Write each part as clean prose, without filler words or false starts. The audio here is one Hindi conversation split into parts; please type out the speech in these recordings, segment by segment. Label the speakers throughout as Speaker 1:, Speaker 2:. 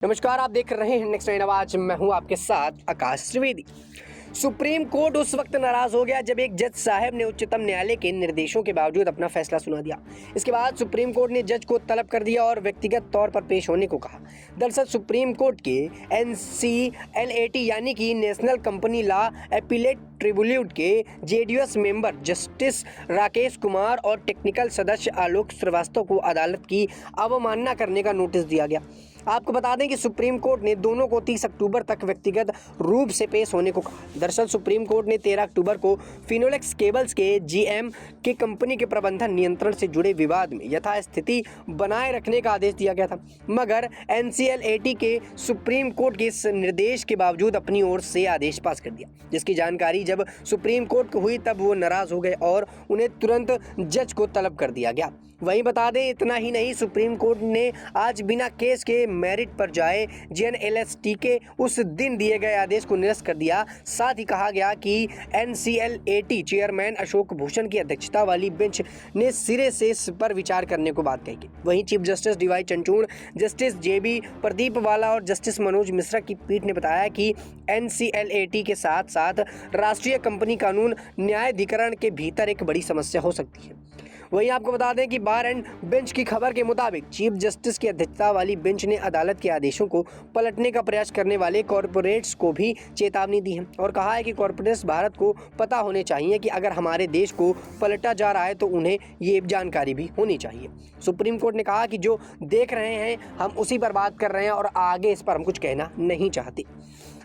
Speaker 1: नमस्कार, आप देख रहे हैं नेक्स्ट नाइन आवाज। मैं हूं आपके साथ आकाश त्रिवेदी। सुप्रीम कोर्ट उस वक्त नाराज हो गया जब एक जज साहब ने उच्चतम न्यायालय के निर्देशों के बावजूद अपना फैसला सुना दिया। इसके बाद सुप्रीम कोर्ट ने जज को तलब कर दिया और व्यक्तिगत तौर पर पेश होने को कहा। दरअसल सुप्रीम कोर्ट के NCLAT यानी कि national company law appellate tribunal के JDS member justice Rakesh Kumar और टेक्निकल सदस्य आलोक श्रीवास्तव को अदालत की अवमानना करने का नोटिस दिया गया। आपको बता दें कि सुप्रीम कोर्ट ने दोनों को 30 अक्टूबर तक व्यक्तिगत रूप से पेश होने को कहा। दरअसल सुप्रीम कोर्ट ने 13 अक्टूबर को फिनोलेक्स केबल्स के GM के कंपनी के प्रबंधन नियंत्रण से जुड़े विवाद में यथास्थिति बनाए रखने का आदेश दिया गया था, मगर NCLAT के सुप्रीम कोर्ट के इस निर्देश के बावजूद अपनी ओर से आदेश पास कर दिया, जिसकी जानकारी जब सुप्रीम कोर्ट को हुई तब वो नाराज हो गए और उन्हें तुरंत जज को तलब कर दिया गया। वहीं बता दें, इतना ही नहीं, सुप्रीम कोर्ट ने आज बिना केस के मेरिट पर जाए JNLST के उस दिन दिए गए आदेश को निरस्त कर दिया। साथ ही कहा गया कि NCLAT चेयरमैन अशोक भूषण की अध्यक्षता वाली बेंच ने सिरे से इस पर विचार करने को बात कही। वहीं chief justice DY Chandrachud, justice JB Pradeep वाला और जस्टिस मनोज मिश्रा की पीठ ने बताया कि NCLAT के साथ साथ राष्ट्रीय कंपनी कानून न्यायाधिकरण के भीतर एक बड़ी समस्या हो सकती है। वहीं आपको बता दें कि बार एंड बेंच की खबर के मुताबिक चीफ जस्टिस की अध्यक्षता वाली बेंच ने अदालत के आदेशों को पलटने का प्रयास करने वाले कॉरपोरेट्स को भी चेतावनी दी है और कहा है कि कॉरपोरेट्स भारत को पता होने चाहिए कि अगर हमारे देश को पलटा जा रहा है तो उन्हें ये जानकारी भी होनी चाहिए। सुप्रीम कोर्ट ने कहा कि जो देख रहे हैं हम उसी पर बात कर रहे हैं और आगे इस पर हम कुछ कहना नहीं चाहते।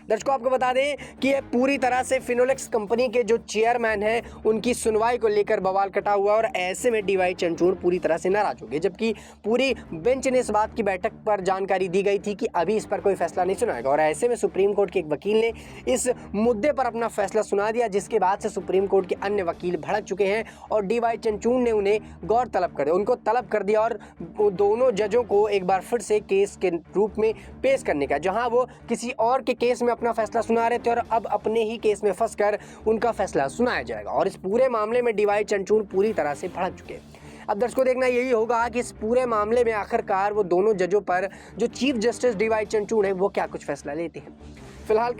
Speaker 1: दर्शकों, आपको बता दें कि ये पूरी तरह से फिनोलेक्स कंपनी के जो चेयरमैन हैं उनकी सुनवाई को लेकर बवाल कटा हुआ और ऐसे में DY चंद्रचूड़ पूरी तरह से नाराज हो गए, जबकि पूरी बेंच ने इस बात की बैठक पर जानकारी दी गई थी कि अभी इस पर कोई फैसला नहीं सुनाएगा और ऐसे में सुप्रीम कोर्ट के एक वकील ने इस मुद्दे पर अपना फैसला सुना दिया, जिसके बाद से सुप्रीम कोर्ट के अन्य वकील भड़क चुके हैं और DY चंद्रचूड़ ने उन्हें गौर तलब कर दिया, उनको तलब कर दिया और दोनों जजों को एक बार फिर से केस के रूप में पेश करने का, जहां वो किसी और के केस में अपना फैसला सुना रहे थे और अब अपने ही केस में फंसकर उनका फैसला सुनाया जाएगा। और इस पूरे मामले में DY चंद्रचूड़ पूरी तरह से भड़क चुके हैं। अब दर्शकों, देखना यही होगा कि इस पूरे मामले में आखिरकार वो दोनों जजों पर जो चीफ जस्टिस DY चंद्रचूड़ है वो क्या कुछ फैसला लेते हैं। फिलहाल